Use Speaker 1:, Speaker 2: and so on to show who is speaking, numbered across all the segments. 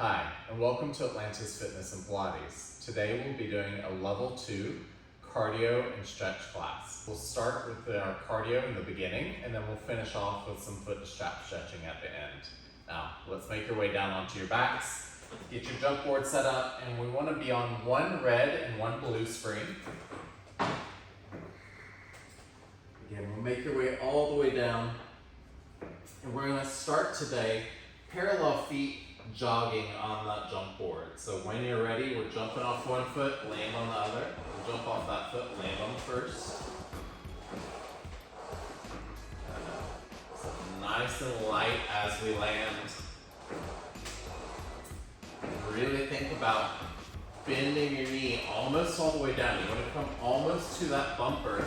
Speaker 1: Hi, and welcome to Atlantis Fitness and Pilates. Today we'll be doing a level 2 cardio and stretch class. We'll start with our cardio in the beginning, and then we'll finish off with some foot strap stretching at the end. Now, let's make your way down onto your backs. Get your jump board set up, and we want to be on one red and one blue screen. Again, we'll make your way all the way down, and we're going to start today parallel feet jogging on that jump board. So when you're ready, we're jumping off one foot, land on the other. We'll jump off that foot, land on the first. So nice and light as we land. And really think about bending your knee almost all the way down. You want to come almost to that bumper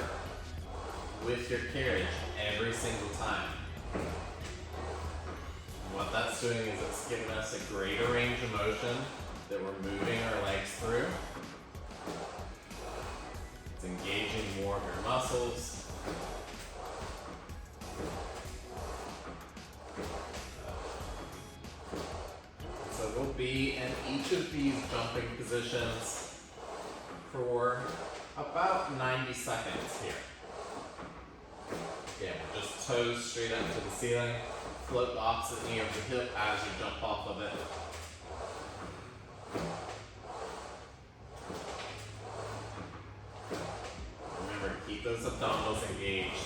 Speaker 1: with your carriage every single time. What that's doing is it's giving us a greater range of motion that we're moving our legs through. It's engaging more of your muscles. So we'll be in each of these jumping positions for about 90 seconds here. Again, just toes straight up to the ceiling. Float the opposite knee over the hip as you jump off of it. Remember to keep those abdominals engaged.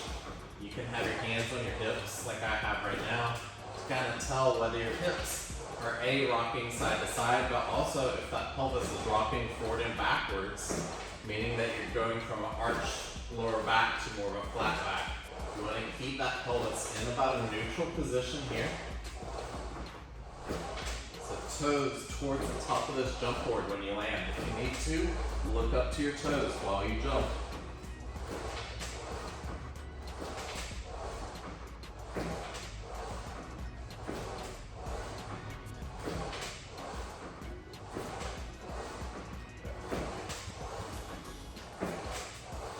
Speaker 1: You can have your hands on your hips like I have right now to kind of tell whether your hips are rocking side to side, but also if that pelvis is rocking forward and backwards, meaning that you're going from an arched lower back to more of a flat back. You want to keep that pelvis in about a neutral position here. So toes towards the top of this jump board when you land. If you need to, look up to your toes while you jump.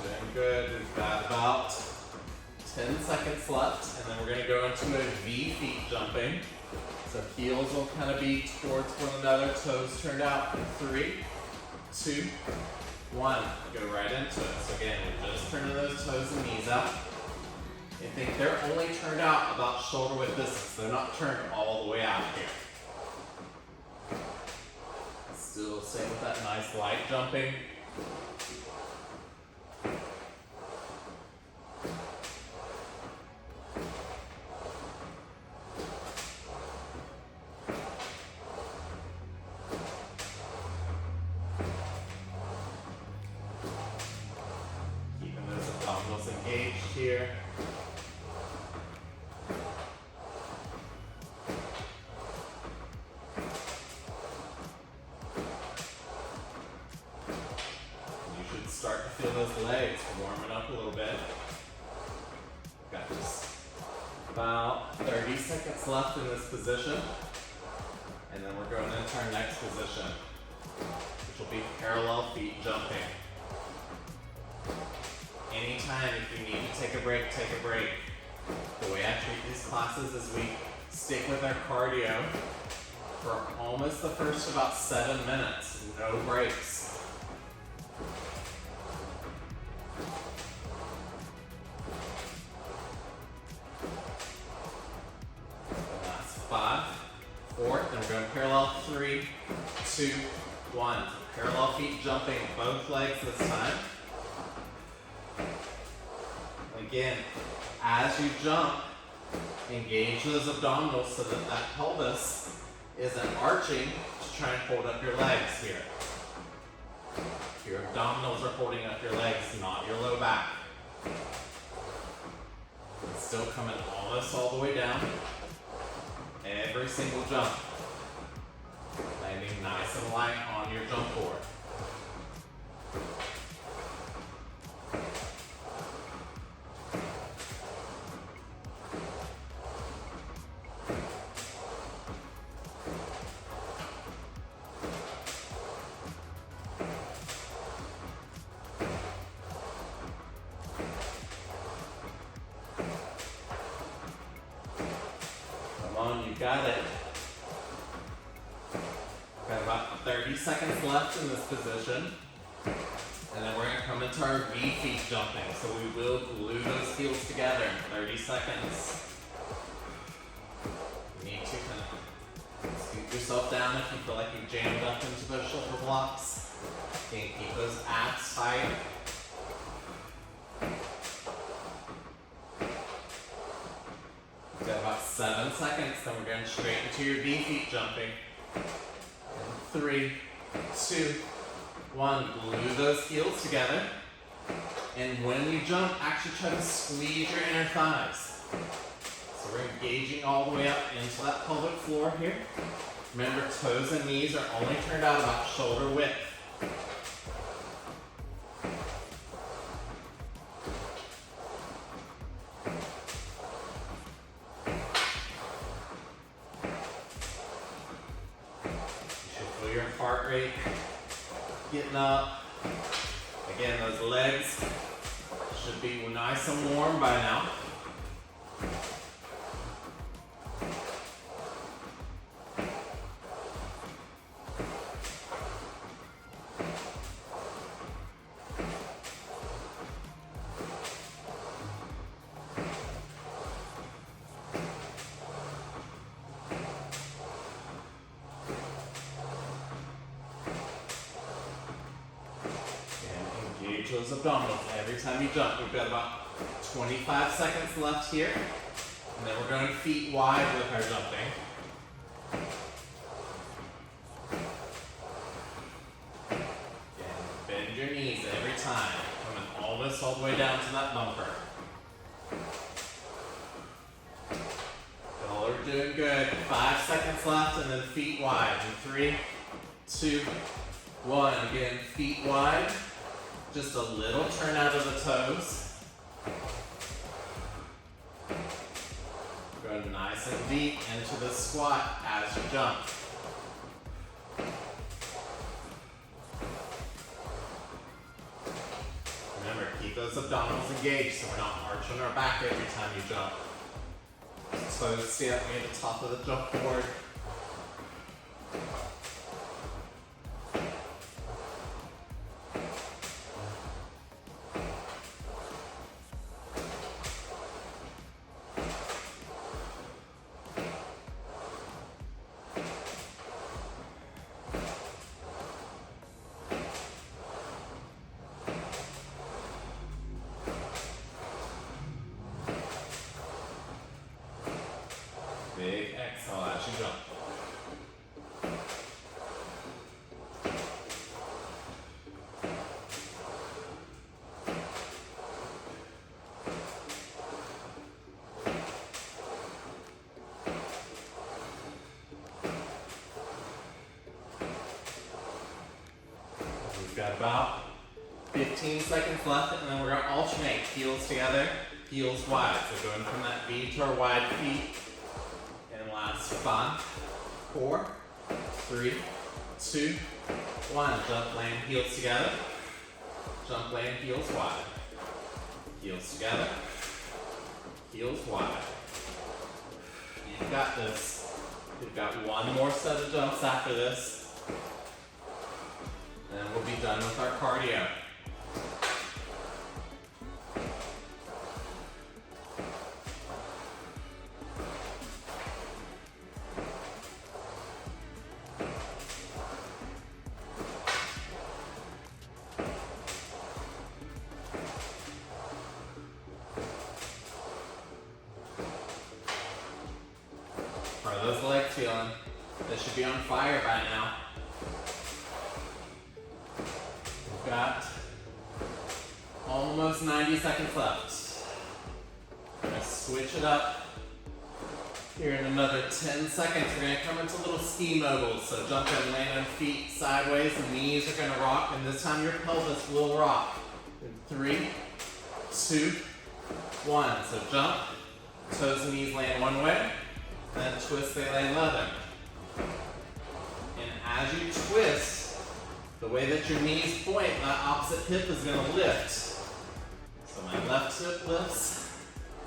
Speaker 1: Doing good. We've got about 10 seconds left, and then we're going to go into a V feet jumping. So heels will kind of be towards one another, toes turned out in 3, 2, 1. Go right into it. So again, we're just turning those toes and knees out. I think they're only turned out about shoulder width distance. They're not turned all the way out here. Still same with that nice light jumping. Engaged here. You should start to feel those legs warming up a little bit. Got just about 30 seconds left in this position. And then we're going into our next position, which will be parallel feet jumping. Anytime if you need to take a break, take a break. The way I treat these classes is we stick with our cardio for almost the first about 7 minutes, no breaks. And that's 5, 4, then we're going parallel, 3, 2, 1. Parallel feet jumping, both legs this time. Again, as you jump, engage those abdominals so that that pelvis isn't arching to try and hold up your legs here. Your abdominals are holding up your legs, not your low back. It's still coming almost all the way down. Every single jump. Landing nice and light on your jump board. Come on, you got it. 30 seconds left in this position. And then we're going to come into our V feet jumping. So we will glue those heels together in 30 seconds. You need to kind of scoop yourself down if you feel like you've jammed up into those shoulder blocks. You can keep those abs tight. You've got about 7 seconds, then we're going straight into your V feet jumping. 3, 2, 1, glue those heels together. And when you jump, actually try to squeeze your inner thighs. So we're engaging all the way up into that pelvic floor here. Remember, toes and knees are only turned out about shoulder width. Your heart rate getting up. Again, those legs should be nice and warm by now. Engage those abdominals every time you jump. We've got about 25 seconds left here. And then we're going feet wide with our jumping. Again, bend your knees every time. Coming almost all the way down to that bumper. Y'all are doing good. 5 seconds left and then feet wide. In 3, 2, 1. Again, feet wide. Just a little turn out of the toes. Go nice and deep into the squat as you jump. Remember, keep those abdominals engaged so we're not arching our back every time you jump. Toes stay up near the top of the jump board. Big exhale as you jump. We've got about 15 seconds left, and then we're going to alternate heels together, heels wide. So going from that V to our wide feet. Last 5, 4, 3, 2, 1. Jump, land, heels together. Jump, land, heels wide. Heels together. Heels wide. You've got this. We've got one more set of jumps after this. And then we'll be done with our cardio. How are those legs feeling? They should be on fire by now. We've got almost 90 seconds left. We're going to switch it up here in another 10 seconds. We're going to come into little ski moguls. So jump and land on feet sideways. The knees are going to rock, and this time your pelvis will rock. In 3, 2, 1. So jump, toes and knees land one way. Then twist, they land leather. And as you twist, the way that your knees point, that opposite hip is going to lift. So my left hip lifts,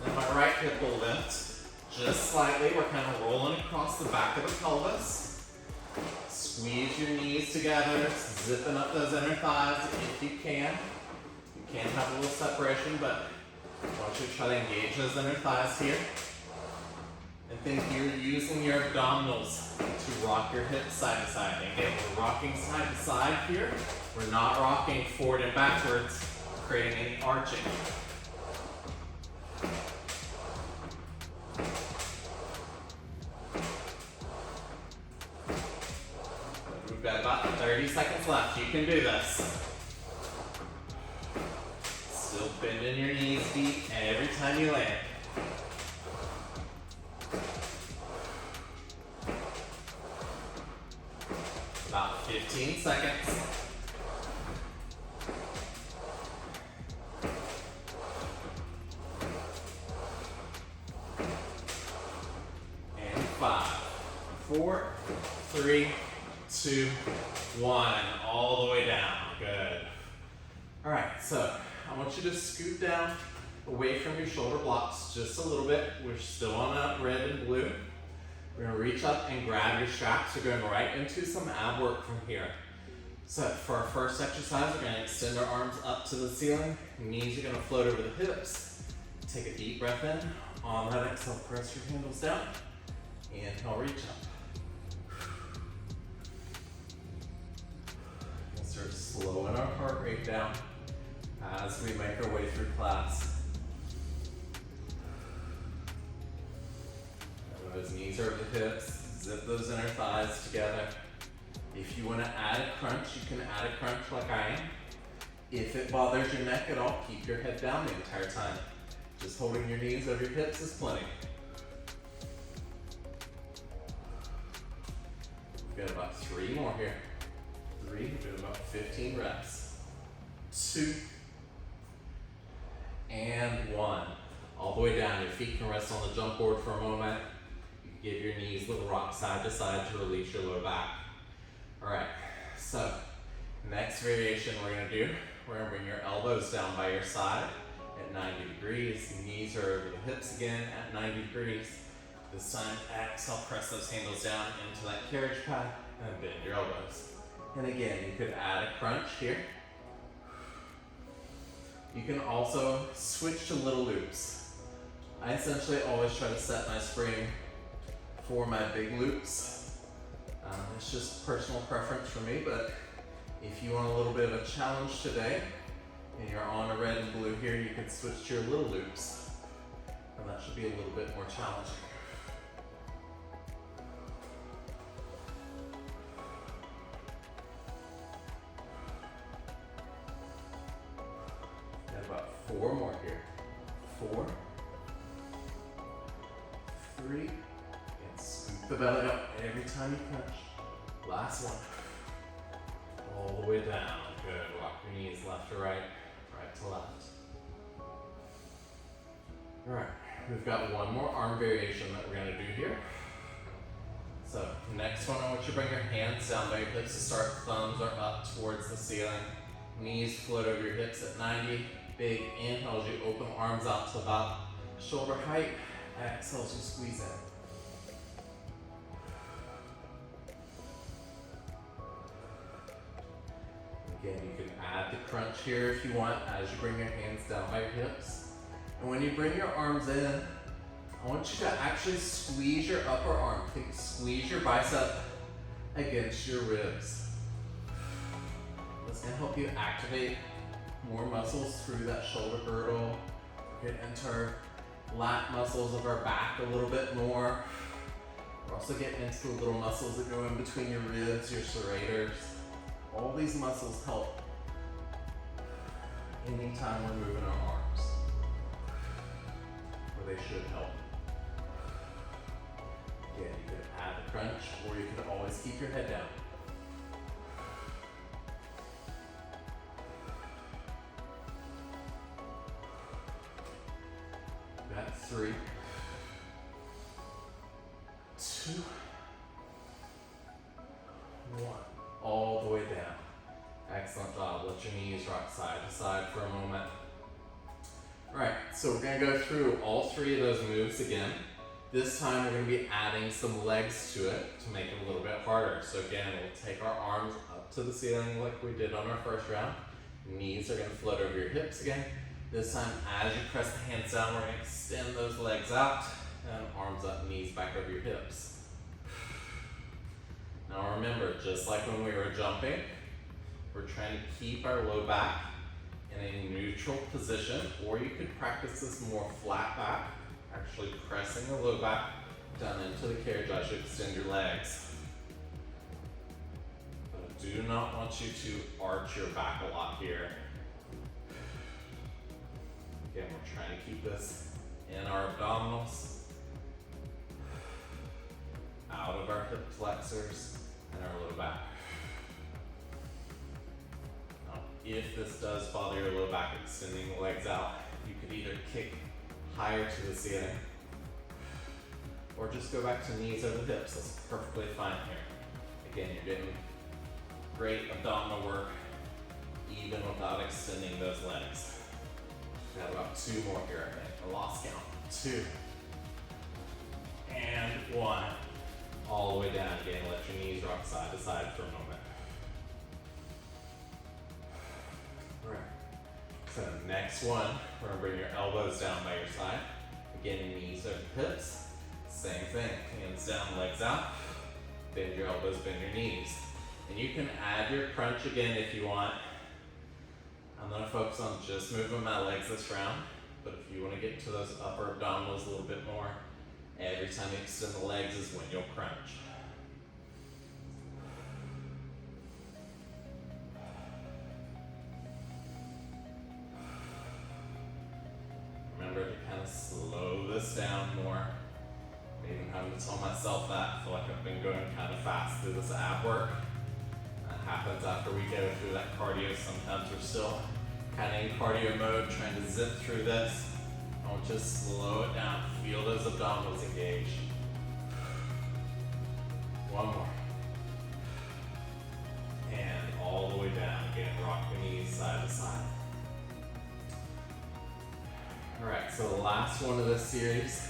Speaker 1: then my right hip will lift. Just slightly, we're kind of rolling across the back of the pelvis. Squeeze your knees together, zipping up those inner thighs if you can. You can have a little separation, but I want you to try to engage those inner thighs here. And think you're using your abdominals to rock your hips side to side. Again, we're rocking side to side here. We're not rocking forward and backwards, creating any arching. We've got about 30 seconds left. You can do this. Still bending your knees deep every time you land. About 15 seconds. And 5, 4, 3, 2, 1. All the way down. Good. All right, so I want you to scoot down away from your shoulder blocks just a little bit. We're still on that red and blue. We're gonna reach up and grab your straps. We're going right into some ab work from here. So for our first exercise, we're gonna extend our arms up to the ceiling. Knees are gonna float over the hips. Take a deep breath in. On that exhale, press your handles down. Inhale, reach up. We'll start slowing our heart rate down as we make our way through class. Those knees are over the hips, zip those inner thighs together. If you want to add a crunch, you can add a crunch like I am. If it bothers your neck at all, keep your head down the entire time. Just holding your knees over your hips is plenty. We've got about 3 more here. 3, we've got about 15 reps. 2, and 1. All the way down. Your feet can rest on the jump board for a moment. Give your knees a little rock side to side to release your low back. All right, so next variation we're gonna do, we're gonna bring your elbows down by your side at 90 degrees. Knees are over the hips again at 90 degrees. This time, exhale, press those handles down into that carriage path and bend your elbows. And again, you could add a crunch here. You can also switch to little loops. I essentially always try to set my spring for my big loops. It's just personal preference for me, but if you want a little bit of a challenge today and you're on a red and blue here, you can switch to your little loops, and that should be a little bit more challenging. Got about 4 more here. 4, 3, and scoop the belly up every time you crunch. Last one. All the way down. Good. Rock your knees left to right, right to left. All right. We've got one more arm variation that we're going to do here. So next one, I want you to bring your hands down by your hips to start. Thumbs are up towards the ceiling. Knees float over your hips at 90. Big inhale as you open arms out to about shoulder height. Exhale as you squeeze in. Again, you can add the crunch here if you want as you bring your hands down by your hips. And when you bring your arms in, I want you to actually squeeze your upper arm. Squeeze your bicep against your ribs. That's going to help you activate more muscles through that shoulder girdle. Get into our lat muscles of our back a little bit more. We're also getting into the little muscles that go in between your ribs, your serrators. All these muscles help anytime we're moving our arms, or they should help. Again, you could add the crunch, or you could always keep your head down. Got 3, 2, 1. All the way down. Excellent job. Let your knees rock side to side for a moment. All right, so we're gonna go through all 3 of those moves again. This time we're going to be adding some legs to it to make it a little bit harder. So again, we'll take our arms up to the ceiling like we did on our first round. Knees are going to float over your hips again. This time, as you press the hands down, we're going to extend those legs out and arms up, knees back over your hips. Now remember, just like when we were jumping, we're trying to keep our low back in a neutral position, or you could practice this more flat back, actually pressing the low back down into the carriage as you extend your legs. But I do not want you to arch your back a lot here. Again, we're trying to keep this in our abdominals, out of our hip flexors, and our low back. Now, if this does bother your low back, extending the legs out, you could either kick higher to the ceiling, or just go back to knees over hips. That's perfectly fine here. Again, you're getting great abdominal work even without extending those legs. We've got about 2 more here, I think. I lost count. 2. And 1. All the way down again. Let your knees rock side to side for a moment. All right. So next one, we're gonna bring your elbows down by your side. Again, knees over hips. Same thing. Hands down, legs out. Bend your elbows, bend your knees. And you can add your crunch again if you want. I'm going to focus on just moving my legs this round, but if you want to get to those upper abdominals a little bit more, every time you extend the legs is when you'll crunch. Remember to kind of slow this down more. I'm even having to tell myself that. I feel like I've been going kind of fast through this ab work. Happens after we go through that cardio. Sometimes we're still kind of in cardio mode, trying to zip through this. I want you to slow it down. Feel those abdominals engage. 1 more. And all the way down. Again, rock your knees side to side. All right, so the last one of this series.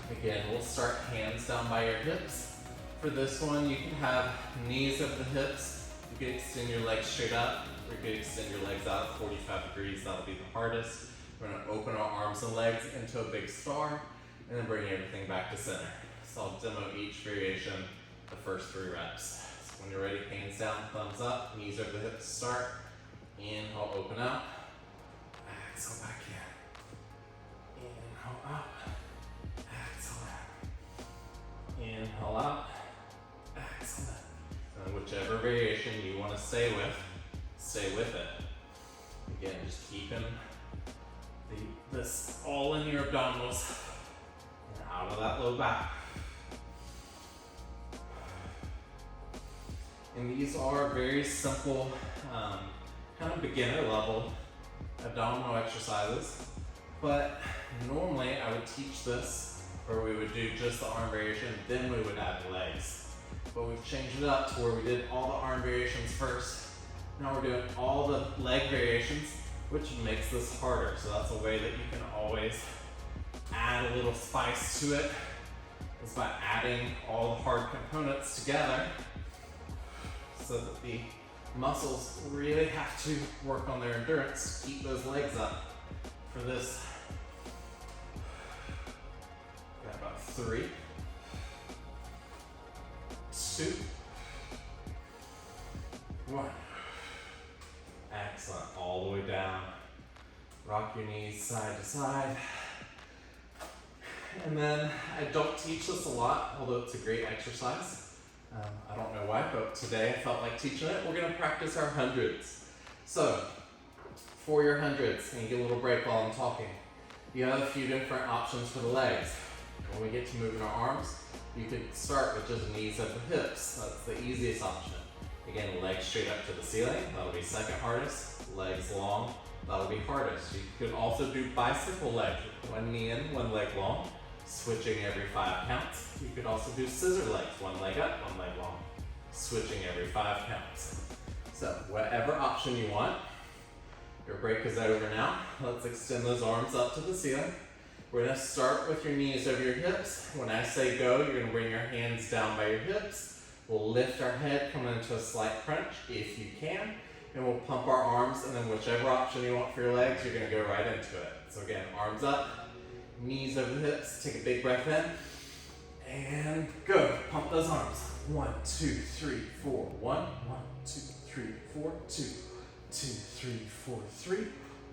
Speaker 1: Again, we'll start hands down by your hips. For this one, you can have knees over the hips. You can extend your legs straight up, or you can extend your legs out at 45 degrees. That'll be the hardest. We're gonna open our arms and legs into a big star, and then bring everything back to center. So I'll demo each variation the first 3 reps. So when you're ready, hands down, thumbs up, knees over the hips, start. Inhale, open out. Exhale, back in. Inhale, up. Exhale, out. Inhale, out. Exhale, out. And whichever variation you want to stay with it. Again, just keeping this all in your abdominals and out of that low back. And these are very simple, kind of beginner level abdominal exercises. But normally I would teach this where we would do just the arm variation, then we would add legs. But we've changed it up to where we did all the arm variations first. Now we're doing all the leg variations, which makes this harder. So that's a way that you can always add a little spice to it, is by adding all the hard components together so that the muscles really have to work on their endurance to keep those legs up for this. Got about 3. 2, 1. Excellent. All the way down. Rock your knees side to side. And then I don't teach this a lot, although it's a great exercise. I don't know why, but today I felt like teaching it. We're going to practice our hundreds. So, for your hundreds, and you get a little break while I'm talking, you have a few different options for the legs. When we get to moving our arms, you could start with just knees over hips. That's the easiest option. Again, legs straight up to the ceiling. That'll be second hardest. Legs long. That'll be hardest. You could also do bicycle leg. 1 knee in, 1 leg long. Switching every 5 counts. You could also do scissor legs. 1 leg up, 1 leg long. Switching every 5 counts. So whatever option you want. Your break is over now. Let's extend those arms up to the ceiling. We're gonna start with your knees over your hips. When I say go, you're gonna bring your hands down by your hips. We'll lift our head, come into a slight crunch if you can, and we'll pump our arms, and then whichever option you want for your legs, you're gonna go right into it. So again, arms up, knees over the hips, take a big breath in, and go. Pump those arms. 1, 2, 3, 4. 1, 1, 2, 3, 4, 2, 2, 3, 4, 3,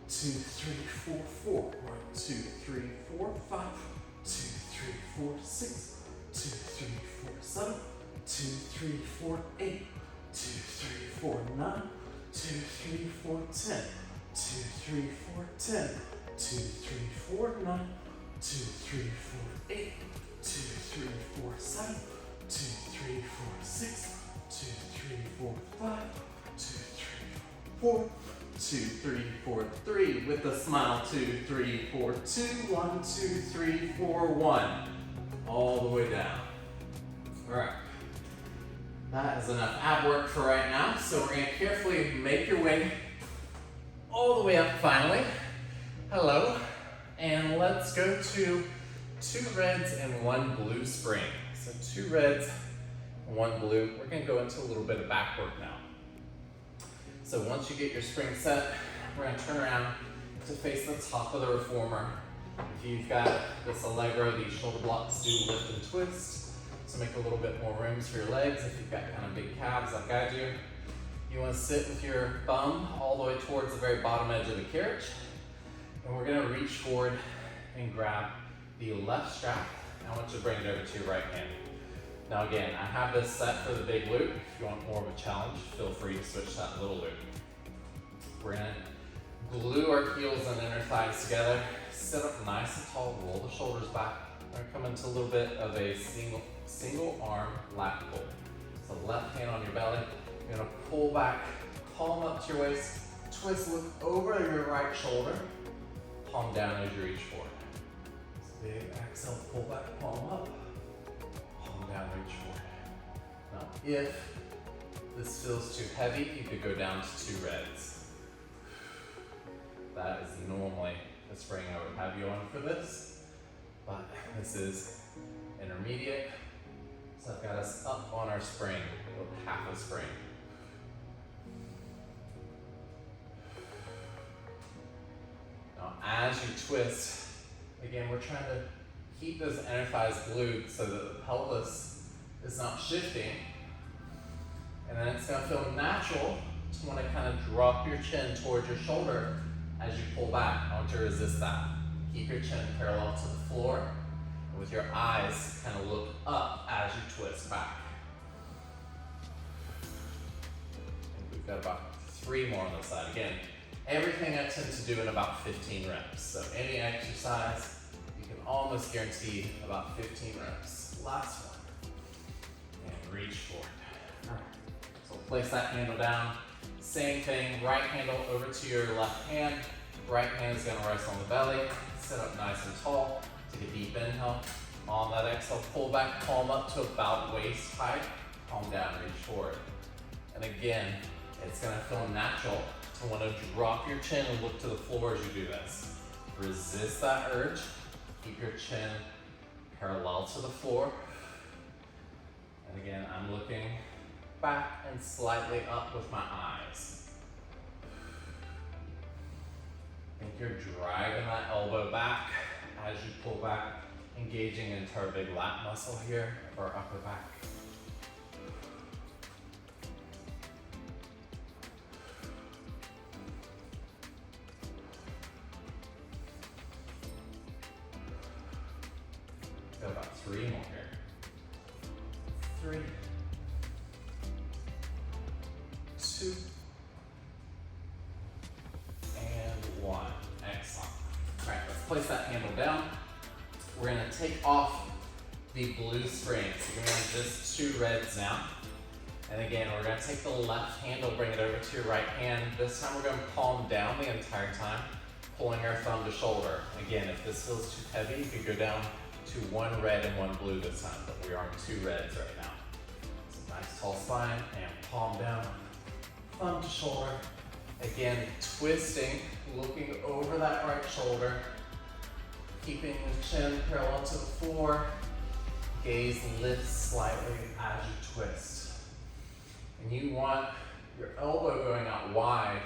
Speaker 1: 2, 3, 4, 4. 1, 2, 3, 4, 5, 2, 3, 4, 6, 2, 3, 4, 7, 2, 3, 4, 8, 2, 3, 4, 9, 2, 3, 4, 10, 2, 3, 4, 10, 2, 3, 4, 9, 2, 3, 4, 8, 2, 3, 4, 7, 2, 3, 4, 6, 2, 3, 4, 5, 2, 3, 4, 2, 3, 4, 3 with a smile. 2, 3, 4, 2, 1, 2, 3, 4, 1. All the way down. All right. That is enough ab work for right now. So we're going to carefully make your way all the way up finally. Hello. And let's go to 2 reds and 1 blue spring. So 2 reds and 1 blue. We're going to go into a little bit of back work now. So once you get your spring set, we're going to turn around to face the top of the reformer. If you've got this Allegro, these shoulder blocks do lift and twist. So make a little bit more rooms for your legs if you've got kind of big calves like I do. You want to sit with your bum all the way towards the very bottom edge of the carriage. And we're going to reach forward and grab the left strap. I want you to bring it over to your right hand. Now again, I have this set for the big loop. If you want more of a challenge, feel free to switch that little loop. We're gonna glue our heels and inner thighs together. Sit up nice and tall, roll the shoulders back. We're gonna come into a little bit of a single arm lat pull. So left hand on your belly. You're gonna pull back, palm up to your waist, twist, look over your right shoulder, palm down as you reach forward. So big exhale, pull back, palm up. Down, reach forward. Now, if this feels too heavy, you could go down to 2 reds. That is normally the spring I would have you on for this, but this is intermediate. So I've got us up on our spring with half a spring. Now, as you twist, again, we're trying to keep those inner thighs glued so that the pelvis is not shifting. And then it's going to feel natural to want to kind of drop your chin towards your shoulder as you pull back. I want you to resist that. Keep your chin parallel to the floor. And with your eyes, kind of look up as you twist back. And we've got about 3 more on this side. Again, everything I tend to do in about 15 reps. So any exercise, almost guaranteed about 15 reps. Last one. And reach forward. All right. So place that handle down. Same thing, right handle over to your left hand. Right hand is gonna rest on the belly. Sit up nice and tall. Take a deep inhale. On that exhale, pull back, palm up to about waist height. Palm down, reach forward. And again, it's gonna feel natural to wanna drop your chin and look to the floor as you do this. Resist that urge. Keep your chin parallel to the floor. And again, I'm looking back and slightly up with my eyes. I think you're driving that elbow back as you pull back, engaging into our big lat muscle here of our upper back. Got about 3 more here. 3, 2, and 1. Excellent. All right, let's place that handle down. We're gonna take off the blue springs. So we're gonna just 2 reds now. And again, we're gonna take the left handle, bring it over to your right hand. This time we're gonna palm down the entire time, pulling our thumb to shoulder. Again, if this feels too heavy, you can go down to 1 red and 1 blue this time, but we are on 2 reds right now. So nice tall spine and palm down, thumb to shoulder. Again, twisting, looking over that right shoulder. Keeping the chin parallel to the floor. Gaze lifts slightly as you twist. And you want your elbow going out wide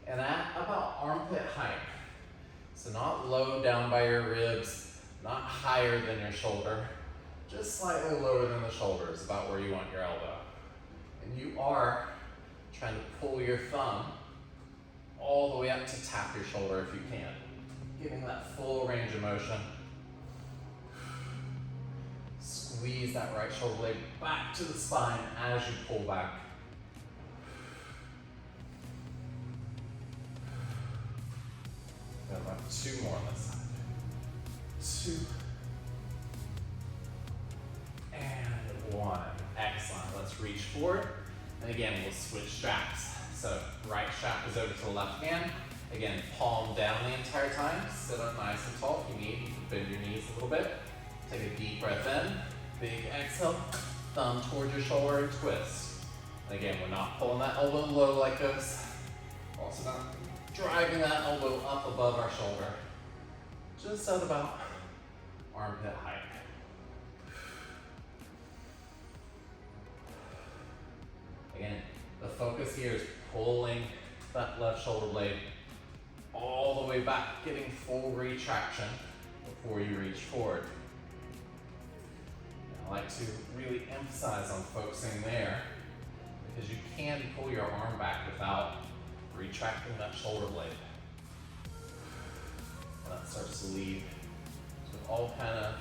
Speaker 1: and at about armpit height. So not low down by your ribs, not higher than your shoulder, just slightly lower than the shoulder is about where you want your elbow. And you are trying to pull your thumb all the way up to tap your shoulder if you can. Giving that full range of motion. Squeeze that right shoulder blade back to the spine as you pull back. Got about 2 more on this side. 2. And 1. Excellent. Let's reach forward. And again, we'll switch straps. So right strap is over to the left hand. Again, palm down the entire time. Sit up nice and tall. If you need, you can bend your knees a little bit. Take a deep breath in. Big exhale. Thumb towards your shoulder and twist. And again, we're not pulling that elbow low like this. Also not driving that elbow up above our shoulder. Just at about armpit height. Again, the focus here is pulling that left shoulder blade all the way back, getting full retraction before you reach forward. And I like to really emphasize on focusing there because you can pull your arm back without retracting that shoulder blade. And that starts to lead to all kind of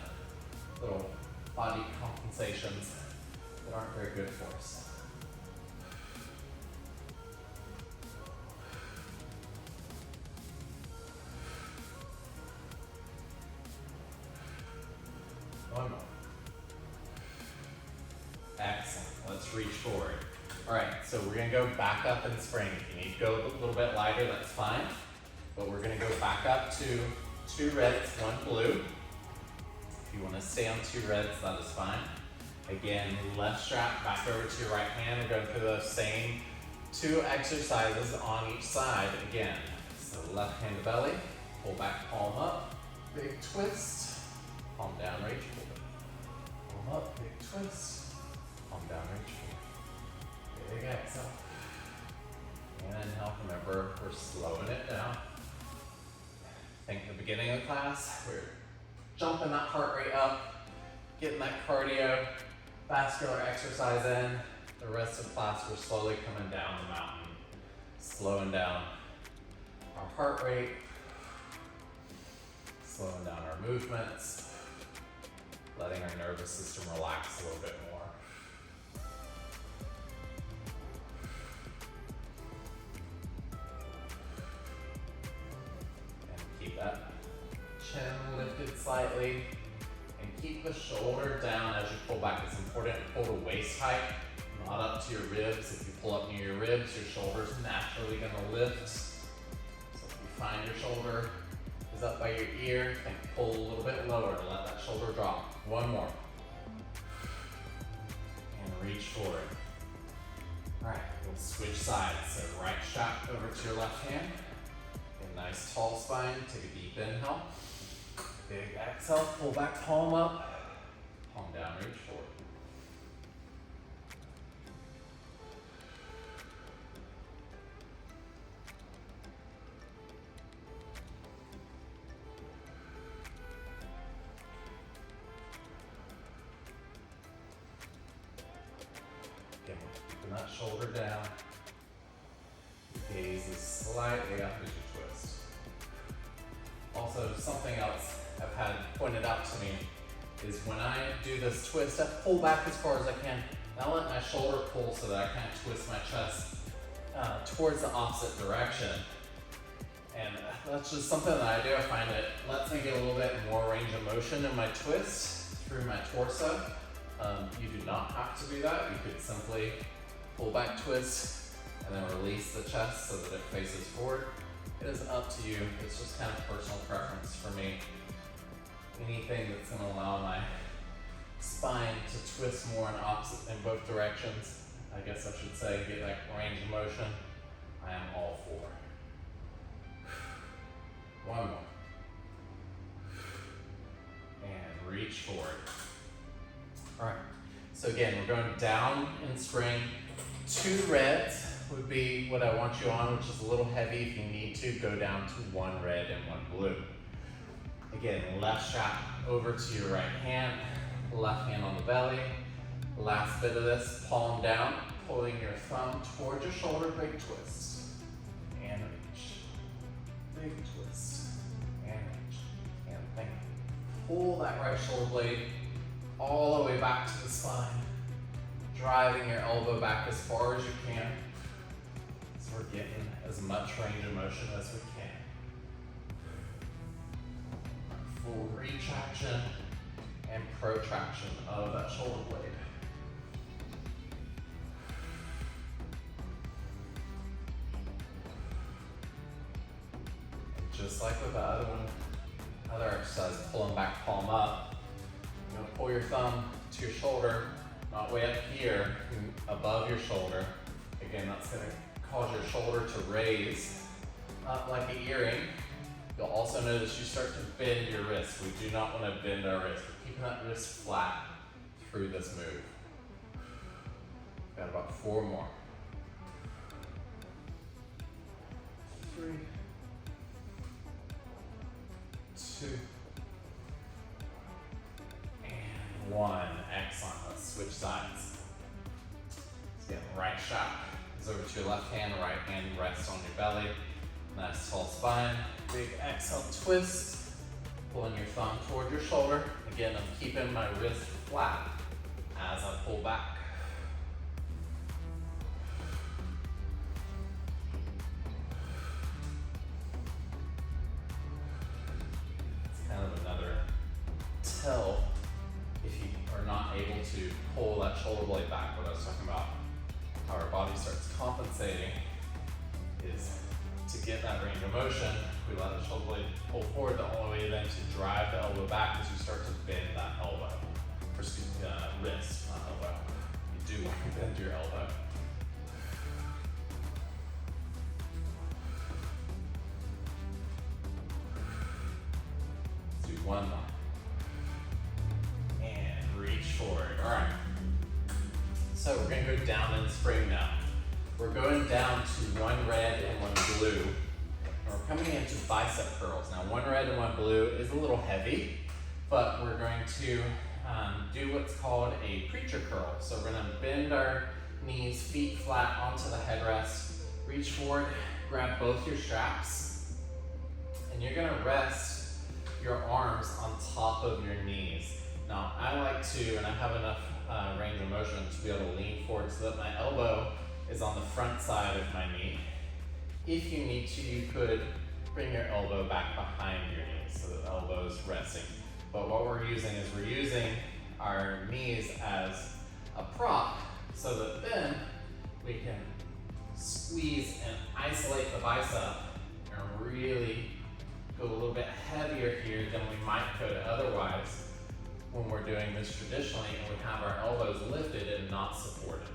Speaker 1: little body compensations that aren't very good for us. One more. Excellent. Let's reach forward. All right, so we're gonna go back up and spring. If you need to go a little bit lighter, that's fine. But we're gonna go back up to 2 reds, 1 blue. If you wanna stay on 2 reds, that is fine. Again, left strap back over to your right hand. We're going through those same 2 exercises on each side again. So left hand to belly, pull back, palm up, big twist, palm down, reach forward. Palm up, big twist, palm down, reach forward. Big exhale. And inhale, remember, we're slowing it down. Think at the beginning of the class, we're jumping that heart rate up, getting that cardio, vascular exercise in. The rest of class, we're slowly coming down the mountain, slowing down our heart rate, slowing down our movements, letting our nervous system relax a little bit more. And keep that chin lifted slightly. And keep the shoulder down as you pull back. It's important to pull to waist height, not up to your ribs. If you pull up near your ribs, your shoulder's naturally gonna lift. So if you find your shoulder is up by your ear, then pull a little bit lower to let that shoulder drop. 1 more. And reach forward. All right, we'll switch sides. So right strap over to your left hand. A nice tall spine, take a deep inhale. Big exhale, pull back, palm up, palm down, reach forward. Again, keeping that shoulder down. Gaze is slightly up as you twist. Also, something else I've had pointed out to me is when I do this twist, I pull back as far as I can. I let my shoulder pull so that I kind of twist my chest towards the opposite direction. And that's just something that I do. I find it lets me get a little bit more range of motion in my twist through my torso. You do not have to do that. You could simply pull back, twist, and then release the chest so that it faces forward. It is up to you. It's just kind of personal preference for me. Anything that's going to allow my spine to twist more in both directions, I guess I should say, get that range of motion, I am all for. 1 more. reach forward. All right, so again, we're going down in spring. 2 reds would be what I want you on, which is a little heavy. If you need to, go down to 1 red and 1 blue. Again, left strap over to your right hand, left hand on the belly. Last bit of this, palm down, pulling your thumb towards your shoulder, big twist, and reach. Big twist, and reach, and think. Pull that right shoulder blade all the way back to the spine, driving your elbow back as far as you can. So we're getting as much range of motion as we can. Full retraction and protraction of that shoulder blade. And just like with the other exercise, pulling back palm up, you're gonna pull your thumb to your shoulder, not way up here, above your shoulder. Again, that's gonna cause your shoulder to raise up like an earring. You'll also notice you start to bend your wrist. We do not want to bend our wrist. We're keeping that wrist flat through this move. Got about 4 more. 3, 2, and 1. Excellent. Let's switch sides. So again, right strap is over to your left hand, right hand rests on your belly. Nice tall spine. Big exhale, twist. Pulling your thumb toward your shoulder. Again, I'm keeping my wrist flat as I pull back. It's kind of another tell if you are not able to pull that shoulder blade back. What I was talking about, how our body starts compensating is to get that range of motion, we let the shoulder blade pull forward. The only way then to drive the elbow back is you start to bend that elbow, or excuse me, wrist, not elbow. You do want to bend your elbow. Let's do 1 more. And reach forward. All right. So we're going to go down in spring now. We're going down to 1 red and 1 blue. And we're coming into bicep curls. Now 1 red and 1 blue is a little heavy, but we're going to do what's called a preacher curl. So we're going to bend our knees, feet flat onto the headrest, reach forward, grab both your straps, and you're going to rest your arms on top of your knees. Now I like to, and I have enough range of motion to be able to lean forward so that my elbow is on the front side of my knee. If you need to, you could bring your elbow back behind your knees so that the elbow is resting. But what we're using is we're using our knees as a prop so that then we can squeeze and isolate the bicep and really go a little bit heavier here than we might could otherwise when we're doing this traditionally and we have our elbows lifted and not supported.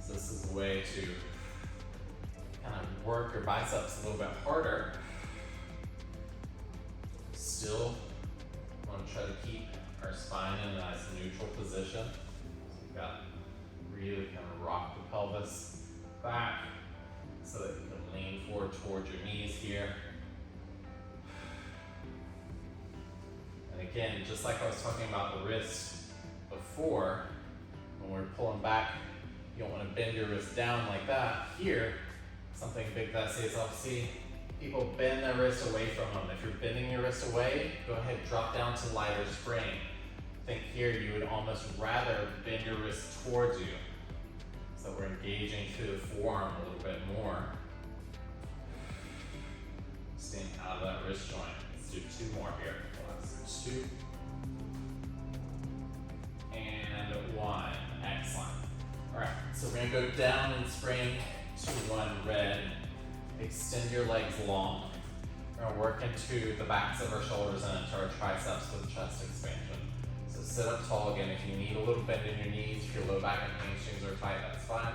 Speaker 1: So this is a way to kind of work your biceps a little bit harder. Still want to try to keep our spine in a nice neutral position. So you've got really kind of rock the pelvis back so that you can lean forward towards your knees here. And again, just like I was talking about the wrist before, when we're pulling back, you don't want to bend your wrist down like that. Here, something big that I see is I'll see people bend their wrist away from them. If you're bending your wrist away, go ahead, drop down to lighter spring. Think here, you would almost rather bend your wrist towards you. So we're engaging through the forearm a little bit more. Staying out of that wrist joint. Let's do 2 more here. 2 and 1. Excellent. All right, so we're gonna go down and spring to 1 red. Extend your legs long. We're gonna work into the backs of our shoulders and into our triceps with chest expansion. So sit up tall again. If you need a little bend in your knees, if your low back and hamstrings are tight, that's fine.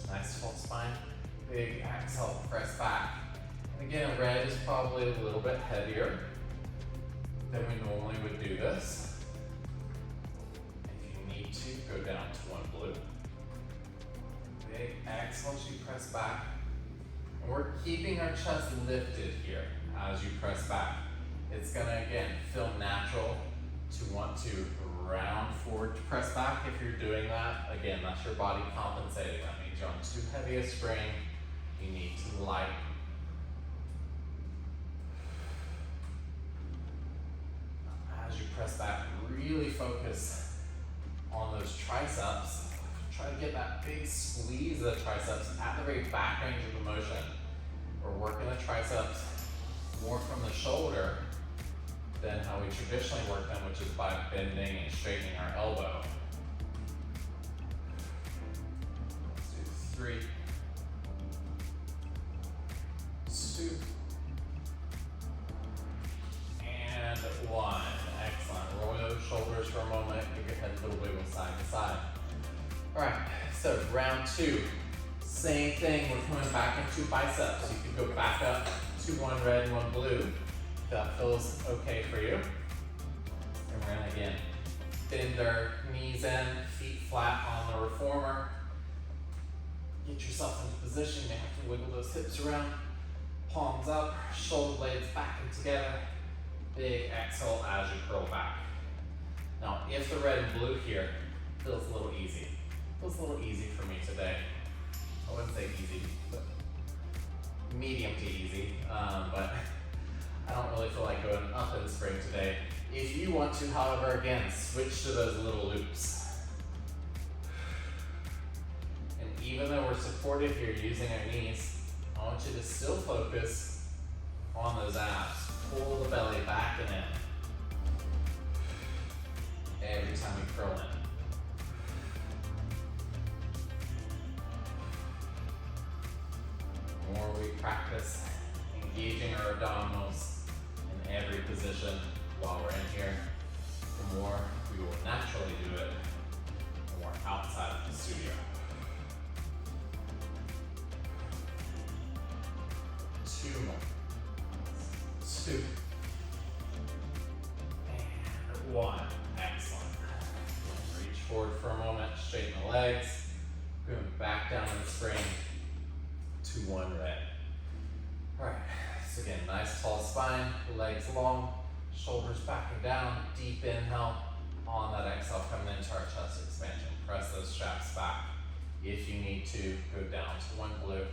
Speaker 1: Nice tall spine. Big exhale, press back. And again, red is probably a little bit heavier. than we normally would do this. If you need to, go down to one blue. Big exhale as you press back. And we're keeping our chest lifted here as you press back. It's gonna, again, feel natural to want to round forward to press back. If you're doing that, again, that's your body compensating. That means you're on too heavy a spring. You need to lighten. As you press back, really focus on those triceps. Try to get that big squeeze of the triceps at the very back range of the motion. We're working the triceps more from the shoulder than how we traditionally work them, which is by bending and straightening our elbow. Let's do 3, 2, and 1. Excellent. Roll those shoulders for a moment. Give your head a little wiggle side to side. All right, so round 2. Same thing, we're coming back into biceps. You can go back up to one red and one blue. If that feels okay for you. And we're gonna, again, bend our knees in, feet flat on the reformer. Get yourself into position. You may have to wiggle those hips around. Palms up, shoulder blades back and together. Big exhale as you curl back. Now, if the red and blue here feels a little easy. Feels a little easy for me today. I wouldn't say easy, but medium to easy. But I don't really feel like going up in spring today. If you want to, however, again, switch to those little loops. And even though we're supported here using our knees, I want you to still focus on those abs. Pull the belly back and in. Every time we curl in. The more we practice engaging our abdominals in every position while we're in here, the more we will naturally do it when we're outside of the studio. 2 more. 2. And 1. Excellent. Reach forward for a moment, straighten the legs. Going back down in the spring to one red. All right, so again, nice tall spine, legs long, shoulders back and down, deep inhale. On that exhale, coming into our chest expansion. Press those straps back. If you need to, go down to one blue.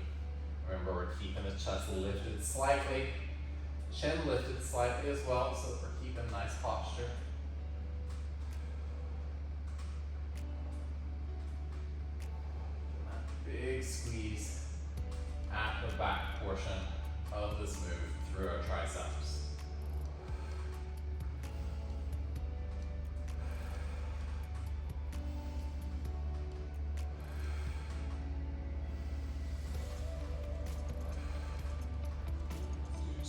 Speaker 1: Remember, we're keeping the chest lifted slightly, chin lifted slightly as well, so that we're keeping nice posture. That big squeeze at the back portion of this move through our triceps.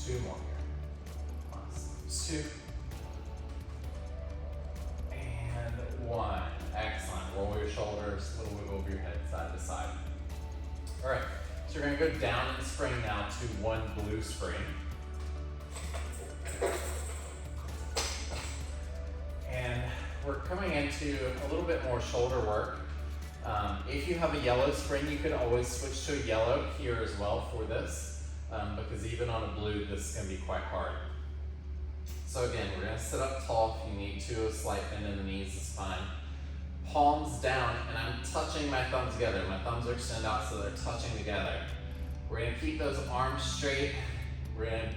Speaker 1: Do 2 more here. 2 and 1. Excellent. Roll your shoulders, little wiggle of your head side to side. All right. So we're going to go down and spring now to one blue spring. And we're coming into a little bit more shoulder work. If you have a yellow spring, you could always switch to a yellow here as well for this, because even on a blue, this can be quite hard. So again, we're going to sit up tall. If you need to, a slight bend in the knees is fine. Palms down, and I'm touching my thumbs together. My thumbs are extended out so they're touching together. We're gonna keep those arms straight. We're gonna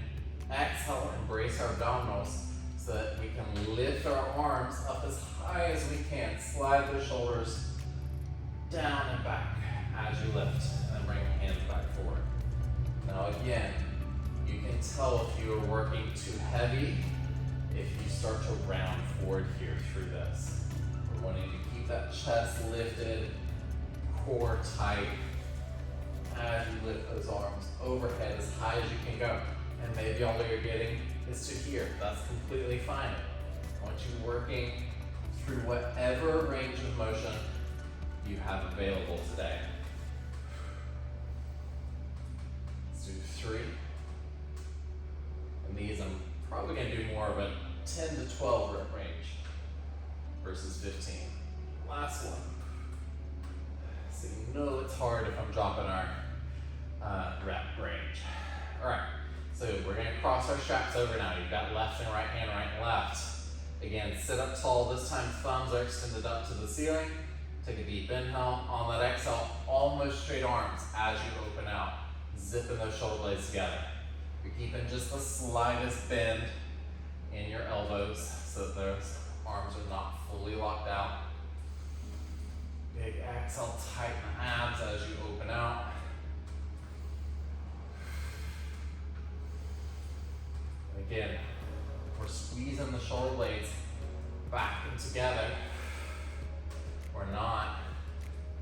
Speaker 1: exhale, embrace our abdominals so that we can lift our arms up as high as we can. Slide the shoulders down and back as you lift, and then bring your hands back forward. Now again, you can tell if you are working too heavy if you start to round forward here through this. We're wanting to keep that chest lifted, core tight, as you lift those arms overhead as high as you can go. And maybe all you're getting is to here. That's completely fine. I want you working through whatever range of motion you have available today. Let's do 3. And these I'm probably gonna do more of a 10 from dropping our rep range. All right, so we're gonna cross our straps over now. You've got left and right hand, right and left. Again, sit up tall. This time thumbs are extended up to the ceiling. Take a deep inhale. On that exhale, almost straight arms as you open out. Zipping those shoulder blades together. You're keeping just the slightest bend in your elbows so that those arms are not fully locked out. Big exhale, tighten the abs as you open out. Again, we're squeezing the shoulder blades back and together. We're not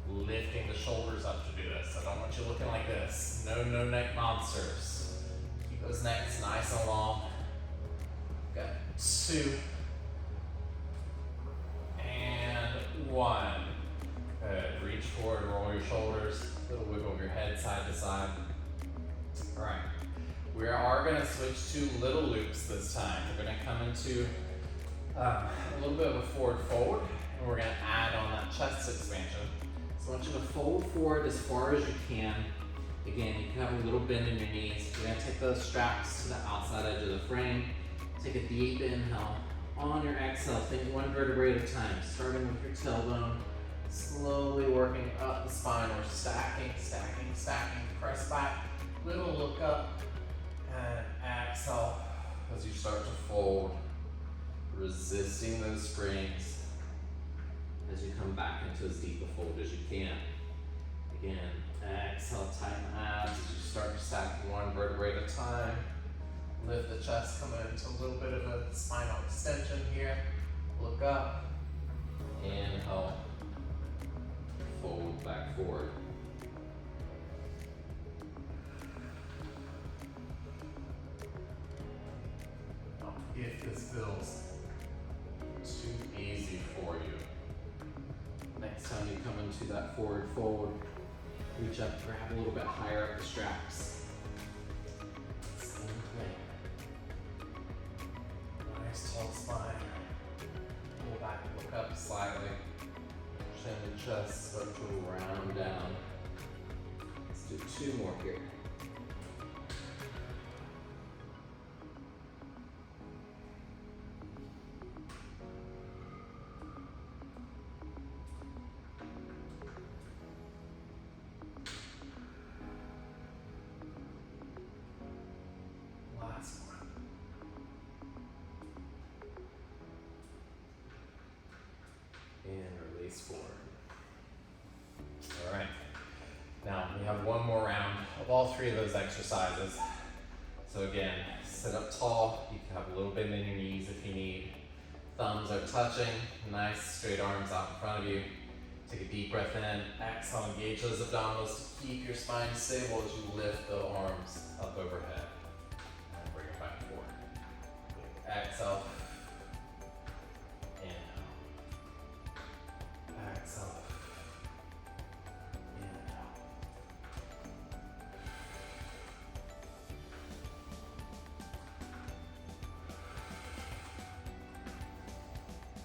Speaker 1: lifting the shoulders up to do this. I don't want you looking like this. No neck monsters. Keep those necks nice and long. Got 2 and 1. Good. Reach forward, roll your shoulders. Little wiggle of your head side to side. All right. We are going to switch to little loops this time. We're going to come into a little bit of a forward fold, and we're going to add on that chest expansion. So I want you to fold forward as far as you can. Again, you can have a little bend in your knees. You're going to take those straps to the outside edge of the frame. Take a deep inhale. On your exhale, think 1 vertebrae at a time, starting with your tailbone, slowly working up the spine. We're stacking, stacking, stacking. Press back, little look up, and exhale as you start to fold, resisting those springs as you come back into as deep a fold as you can. Again, exhale, tighten the abs as you start to stack 1 vertebrae at a time. Lift the chest, come into a little bit of a spinal extension here. Look up, inhale, fold back forward. If this feels too easy for you, next time you come into that forward fold, reach up, grab a little bit higher up the straps. Same thing. Nice tall spine. Pull back, look up slightly. Chin and chest start to round down. Let's do 2 more here. Forward. All right. Now we have 1 more round of all 3 of those exercises. So again, sit up tall. You can have a little bend in your knees if you need. Thumbs are touching. Nice straight arms out in front of you. Take a deep breath in. Exhale, engage those abdominals to keep your spine stable as you lift the arms up overhead. And bring it back forward. Exhale. Exhale. Inhale.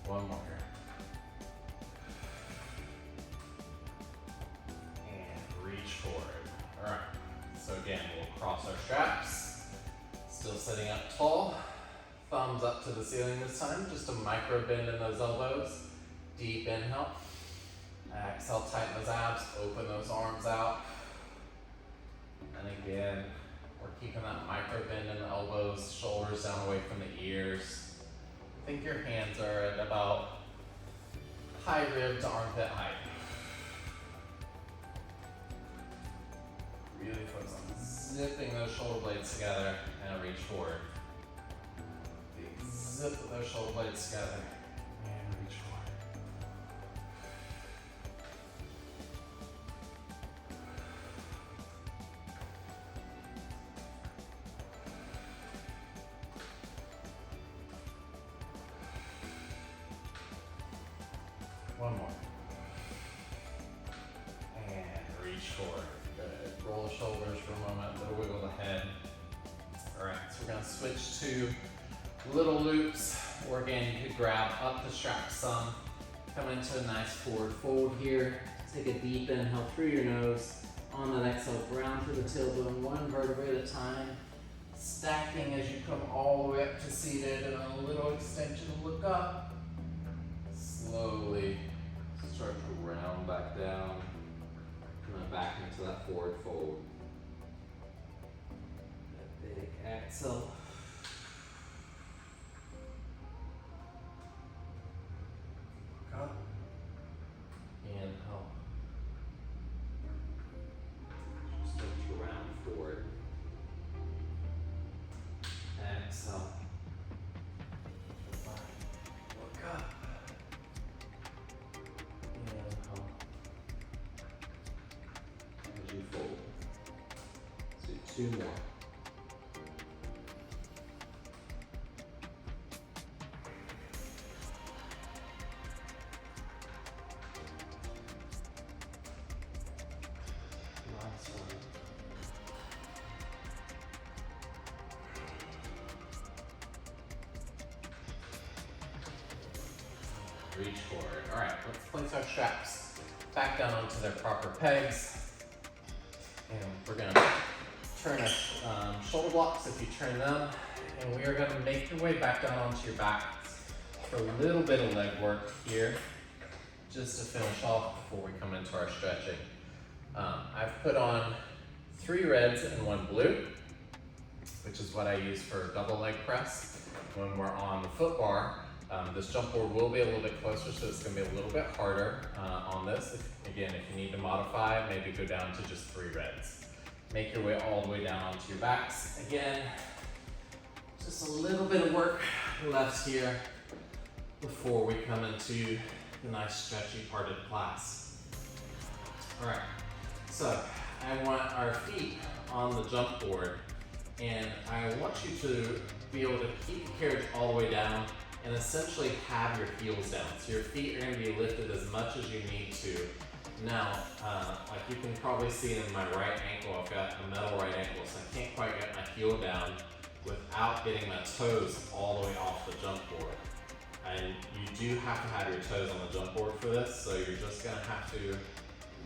Speaker 1: One more here. And reach forward. All right. So again, we'll cross our straps. Still sitting up tall. Thumbs up to the ceiling this time. Just a micro bend in those elbows. Deep inhale. Exhale, tighten those abs, open those arms out. And again, we're keeping that micro bend in the elbows, shoulders down away from the ears. I think your hands are at about high rib to armpit height. Really focus on zipping those shoulder blades together and reach forward. Big zip of those shoulder blades together and reach forward. One more. And reach forward. Good. Roll the shoulders for a moment, little wiggle the head. All right, so we're gonna switch to little loops, or again, you could grab up the strap some, come into a nice forward fold here. Take a deep inhale through your nose, until doing one vertebrae at a time, stacking as you come all the way up to seated, and a little extension, look up. Slowly start to round back down, coming back into that forward fold. That big exhale. Up. Inhale. Start to round forward. Exhale. Look up. Inhale. As you fold. So 2 more. Last one. Reach forward. All right, let's place our straps back down onto their proper pegs. And we're gonna turn our shoulder blocks if you turn them. And we are gonna make your way back down onto your back for a little bit of leg work here, just to finish off before we come into our stretching. I've put on 3 reds and 1 blue, which is what I use for double leg press. When we're on the foot bar, this jump board will be a little bit closer, so it's gonna be a little bit harder on this. Again, if you need to modify, maybe go down to just 3 reds. Make your way all the way down onto your backs. Again, just a little bit of work left here before we come into the nice stretchy part of the class. All right, so I want our feet on the jump board, and I want you to be able to keep the carriage all the way down and essentially have your heels down. So your feet are gonna be lifted as much as you need to. Now, like you can probably see in my right ankle, I've got a metal right ankle, so I can't quite get my heel down without getting my toes all the way off the jump board. And you do have to have your toes on the jump board for this, so you're just gonna have to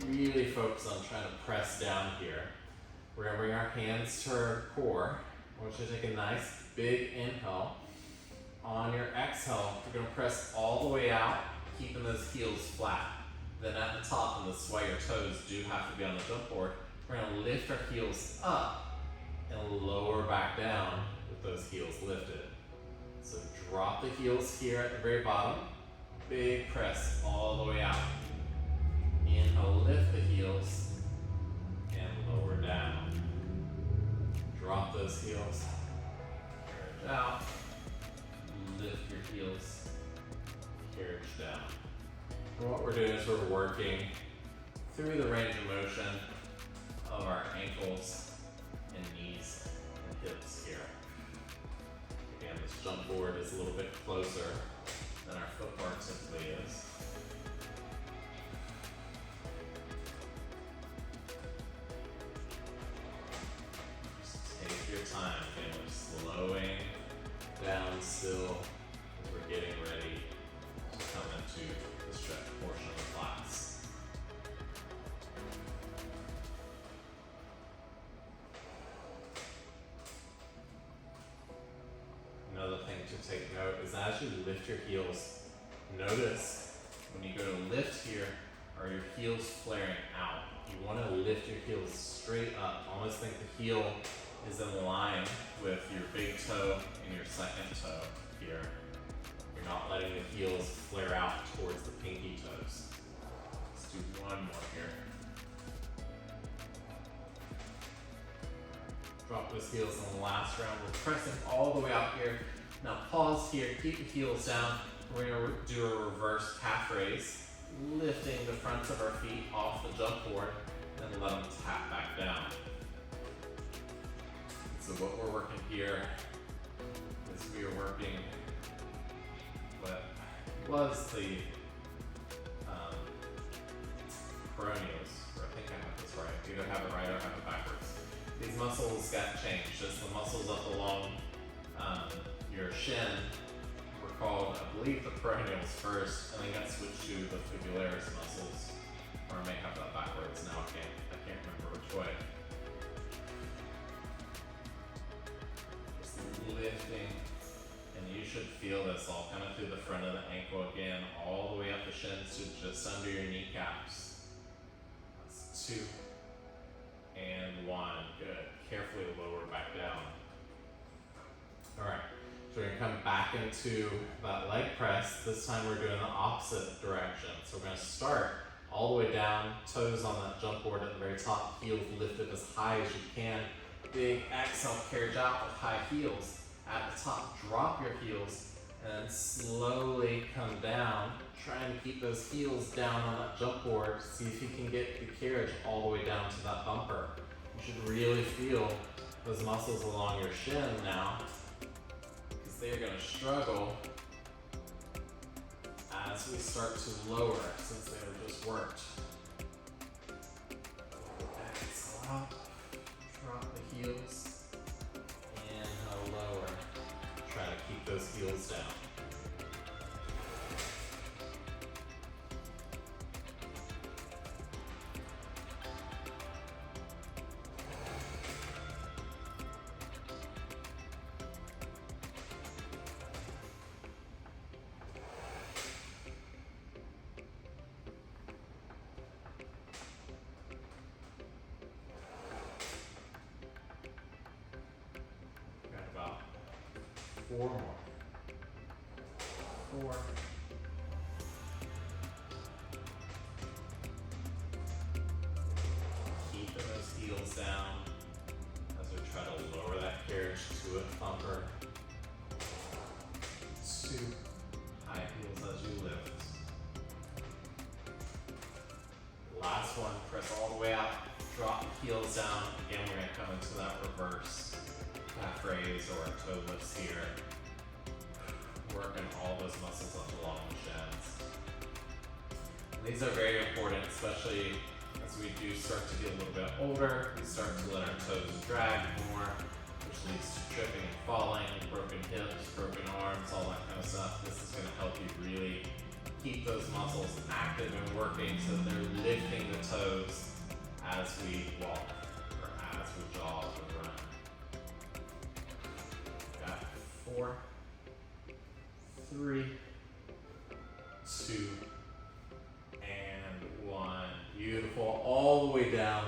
Speaker 1: really focus on trying to press down here. We're gonna bring our hands to our core. I want you to take a nice big inhale. On your exhale, you're gonna press all the way out, keeping those heels flat. Then at the top, and this is why your toes do have to be on the jump board, we're gonna lift our heels up and lower back down with those heels lifted. So drop the heels here at the very bottom, big press all the way out. Inhale, lift the heels, and lower down. Drop those heels, carriage out, lift your heels, carriage down. And what we're doing is we're working through the range of motion of our ankles and knees and hips here. Again, this jump board is a little bit closer than our foot bar typically is. Just take your time, again, we're slowing down still as we're getting ready to come into the stretch portion of the class. Another thing to take note is as you lift your heels, notice when you go to lift here, are your heels flaring out? You want to lift your heels straight up. Almost think the heel is in line with your big toe and your second toe here. You're not letting the heels flare out towards the pinky toes. Let's do one more here. Drop those heels in the last round. We're pressing all the way out here. Now pause here, keep the heels down. We're gonna do a reverse calf raise, lifting the fronts of our feet off the jump board, and let them tap back down. So what we're working here is we are working what was the peroneals, or I think I have this right. Either have it right or have it backwards. These muscles got changed. Just the muscles up along your shin were called, I believe, the peroneals first, and then got switched to the fibularis muscles. Or I may have that backwards now. I can't remember which way. should feel this all kind of through the front of the ankle again, all the way up the shins to just under your kneecaps. That's 2 and 1. Good. Carefully lower back down. All right. So we're going to come back into that leg press. This time we're doing the opposite direction. So we're going to start all the way down, toes on that jump board at the very top, heels lifted as high as you can. Big exhale, carriage out with high heels. At the top, drop your heels and then slowly come down. Try and keep those heels down on that jump board. See if you can get the carriage all the way down to that bumper. You should really feel those muscles along your shin now, because they're going to struggle as we start to lower since they were just worked. Exhale out, drop the heels, inhale lower. Try to keep those heels down. Got about 4 more. 4. Keeping those heels down as we try to lower that carriage to a thumper. 2. High heels as you lift. Last one, press all the way out, drop the heels down. Again, we're going to come into that reverse calf raise or toe lifts here. Working all those muscles up along the shins. And these are very important, especially as we do start to get a little bit older. We start to let our toes drag more, which leads to tripping and falling, broken hips, broken arms, all that kind of stuff. This is going to help you really keep those muscles active and working so that they're lifting the toes as we walk or as we jog or run. Got 4, 3, 2, and 1. Beautiful. All the way down.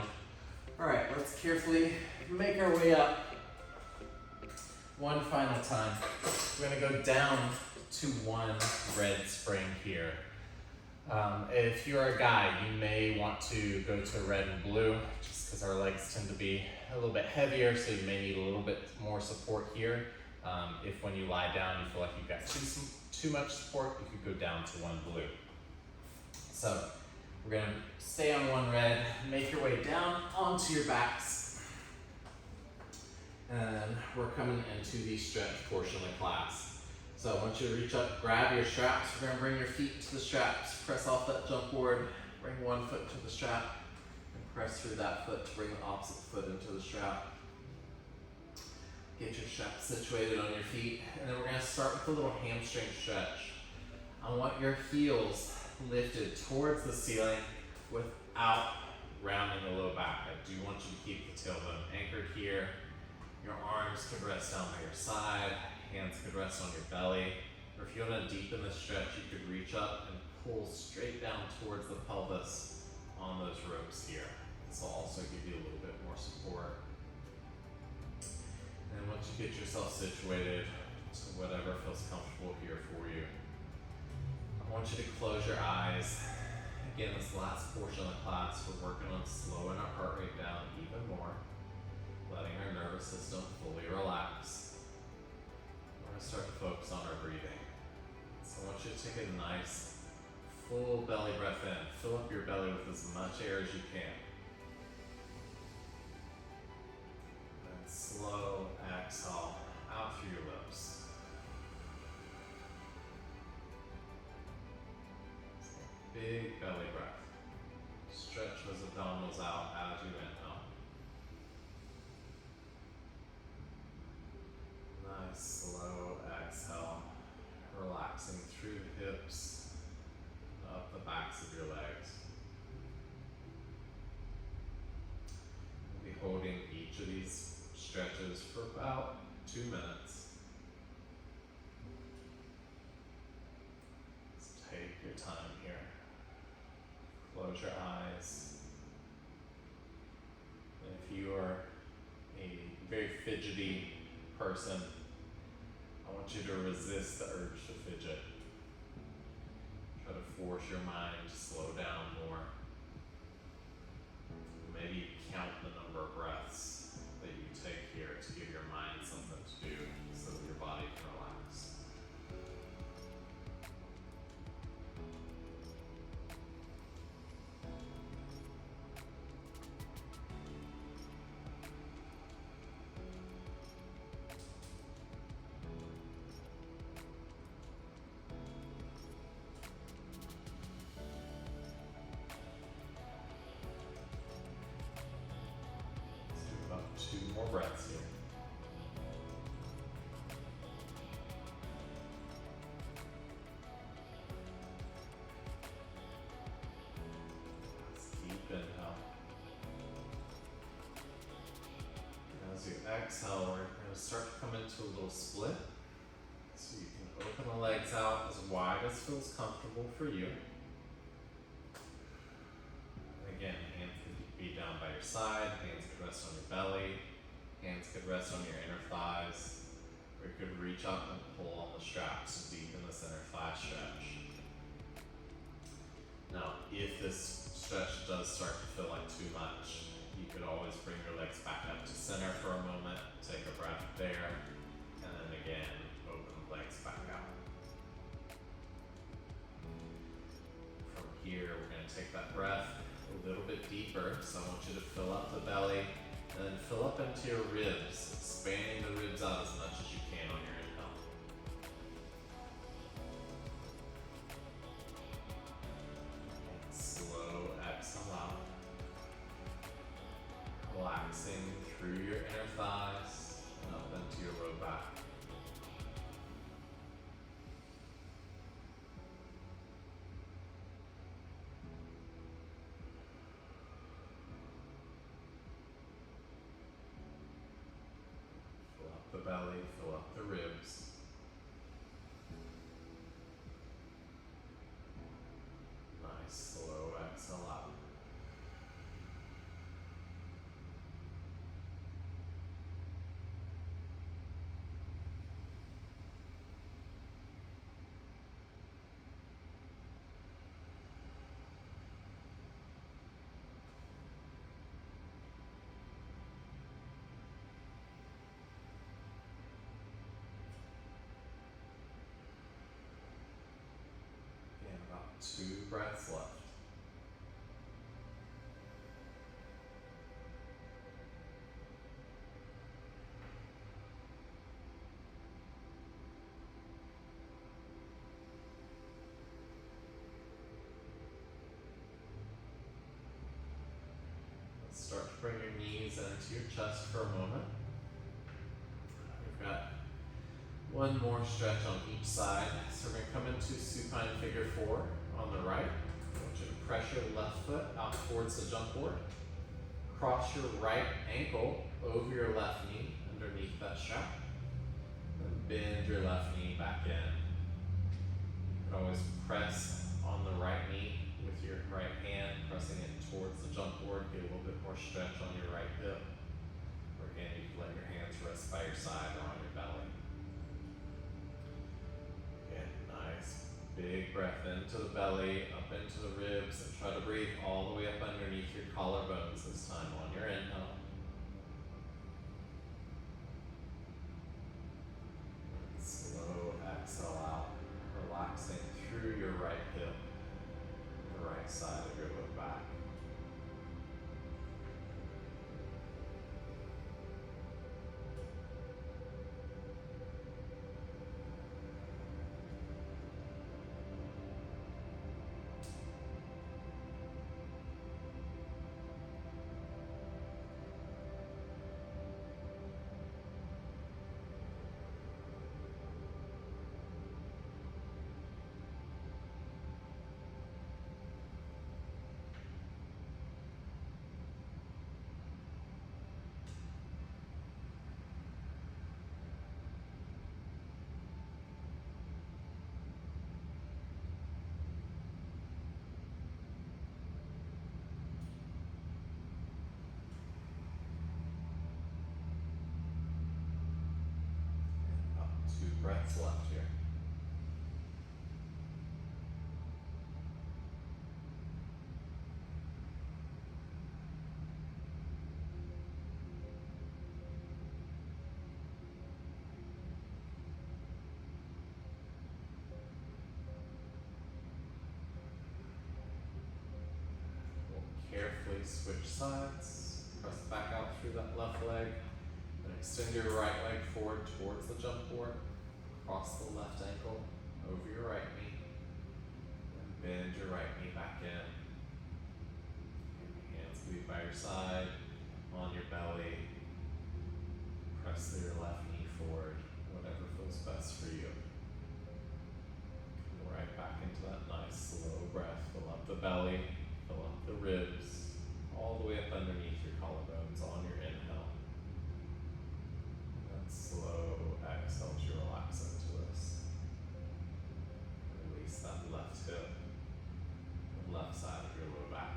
Speaker 1: All right, let's carefully make our way up. One final time. We're going to go down to 1 red spring here. If you're a guy, you may want to go to red and blue just because our legs tend to be a little bit heavier, so you may need a little bit more support here. If when you lie down you feel like you've got too much support, you could go down to 1 blue. So we're going to stay on 1 red, make your way down onto your backs, and we're coming into the stretch portion of the class. So I want you to reach up, grab your straps. We're going to bring your feet to the straps, press off that jump board, bring 1 foot to the strap, and press through that foot to bring the opposite foot into the strap. Get your straps situated on your feet, and then we're going to start with a little hamstring stretch. I want your heels lifted towards the ceiling without rounding the low back. I do want you to keep the tailbone anchored here. Your arms could rest down by your side, hands could rest on your belly, or if you want to deepen the stretch, you could reach up and pull straight down towards the pelvis on those ropes here. This will also give you a little bit more support. And once you get yourself situated to whatever feels comfortable here for you, I want you to close your eyes. Again, this last portion of the class, we're working on slowing our heart rate down even more, letting our nervous system fully relax. We're going to start to focus on our breathing. So I want you to take a nice, full belly breath in. Fill up your belly with as much air as you can. And slow exhale out through your lips. Big belly breath. Stretch those abdominals out as you inhale. Nice slow exhale, relaxing through the hips, up the backs of your legs. We'll be holding each of these stretches for about 2 minutes. your time here. Close your eyes. And if you are a very fidgety person, I want you to resist the urge to fidget. Try to force your mind to slow down more. Maybe count the number of breaths that you take here to give your mind something to do so that your body can relax. About 2 more breaths here. Let's deep inhale. As you exhale, we're going to start to come into a little split. So you can open the legs out as wide as feels comfortable for you. Again, hands could be down by your side, hands could rest on your belly, hands could rest on your inner thighs, or you could reach up and pull on the straps to deepen this inner thigh stretch. Now, if this stretch does start to feel like too much, you could always bring your legs back up to center for a moment, take a breath there, and then again, open the legs back out. From here, we're going to take that breath a little bit deeper, so I want you to fill up the belly and then fill up into your ribs, expanding the ribs out as much as you can on your inhale. And slow exhale out, relaxing through your inner thighs and up into your low back. The belly, fill up the ribs. Nice, slow exhale out. And about 2 breaths left. Let's start to bring your knees into your chest for a moment. We've got one more stretch on each side. So we're going to come into supine figure 4 on the right. I want you to press your left foot out towards the jump board. Cross your right ankle over your left knee underneath that strap. And bend your left knee back in. You can always press on the right knee with your right hand, pressing it towards the jump board. Get a little bit more stretch on your right hip. Or again, you can let your hands rest by your side or on your belly. Again, nice. Big breath into the belly, up into the ribs, and try to breathe all the way up underneath your collarbones this time on your inhale. Slow exhale out, relaxing through your right hip, the right side of your low back. breaths left here. Carefully switch sides, press back out through that left leg, and extend your right leg forward towards the jump board, cross the left ankle over your right knee, and bend your right knee back in. And your hands can be by your side, on your belly, press your left knee forward, whatever feels best for you. And right back into that nice slow breath, fill up the belly, fill up the ribs, all the way up underneath your collarbones on your inhale. And then slow exhale to relax into this. Release that left hip, the left side of your low back.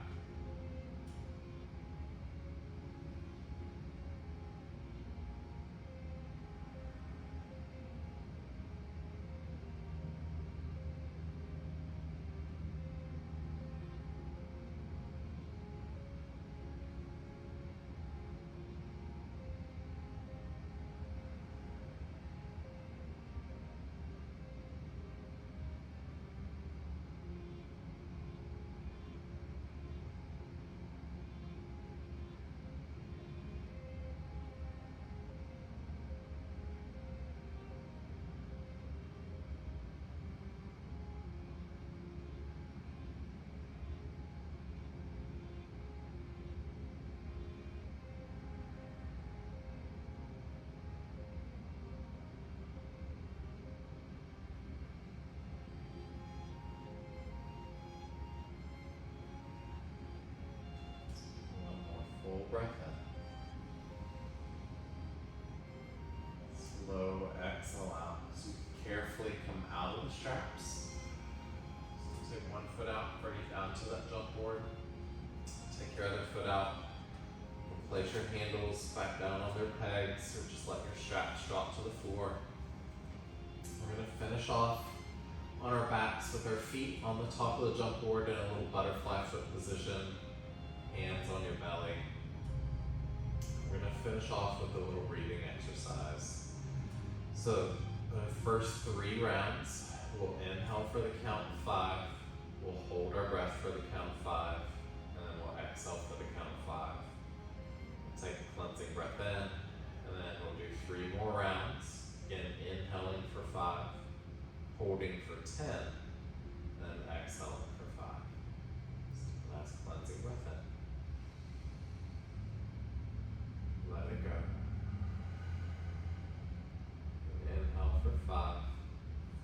Speaker 1: Full breath in. Slow exhale out. So carefully come out of the straps. So take one foot out, bring it down to that jump board. Take your other foot out. Place your handles back down on their pegs, or just let your straps drop to the floor. We're going to finish off on our backs with our feet on the top of the jump board in a little butterfly foot position. Hands on your belly. We're going to finish off with a little breathing exercise. So the first 3 rounds, we'll inhale for the count of 5, we'll hold our breath for the count of 5, and then we'll exhale for the count of 5. We'll take a cleansing breath in, and then we'll do 3 more rounds. Again, inhaling for 5, holding for 10, and then exhaling for 5. Last cleansing breath in. Let it go. Inhale for 5,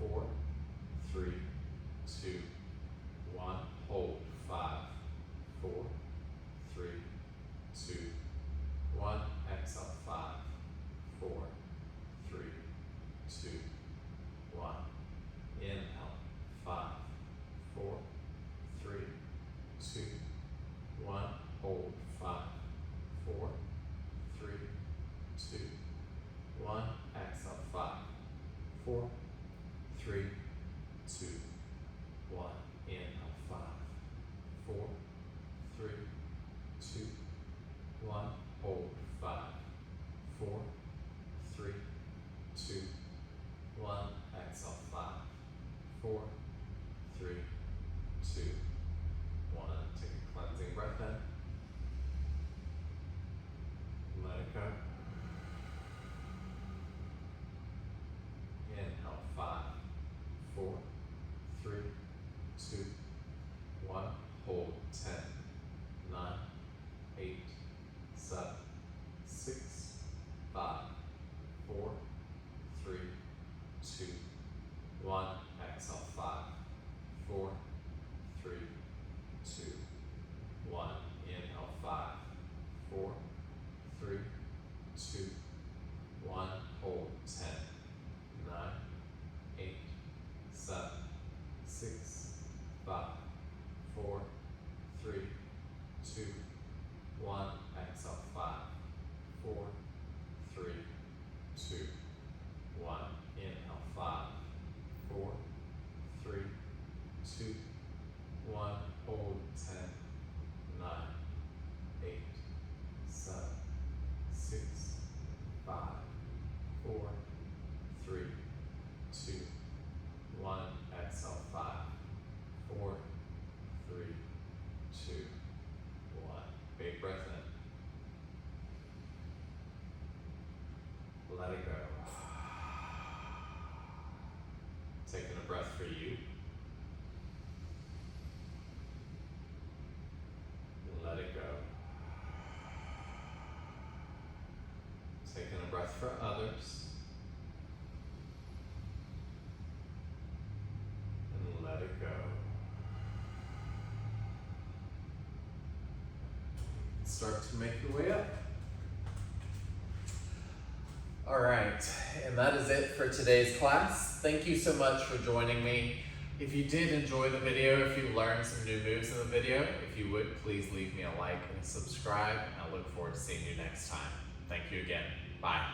Speaker 1: 4, 3, 2, 1. Hold 5, 4, 3, 2, 1. Exhale 5, 4, 3, 2, 1. Inhale 5, 4, 3, 2, 1. Hold 5, 4, 3, 2, 1. Exhale 5, 4, 3, 2, 1. Inhale 5, 4, 3, 2, 1. Hold 5, 4, 3, 2, 1. Exhale 5, 4, 3, 2, 1. Take a cleansing breath in. Let it go. Inhale 5, 4, 3, 2, 1. Hold 10, 9, 8, 7, 6, 5, 4, 3, 2, 1. Exhale 5, 4, 3, 2, 1. Inhale 5, 4, 3, 2, 1. Hold 10, 9, 8, 7, 6, 5, 4, 3, 2, 1. Exhale 5, 4, 3, 6, 5, 4, 3, 2, 1. Exhale. 5, 4, 3, 2, 1. Big breath in. Let it go. Taking a breath for you. Let it go. Taking a breath for others. And let it go. Start to make your way up. All right, and that is it for today's class. Thank you so much for joining me. If you did enjoy the video, if you learned some new moves in the video, if you would, please leave me a like and subscribe. I look forward to seeing you next time. Thank you again. Bye.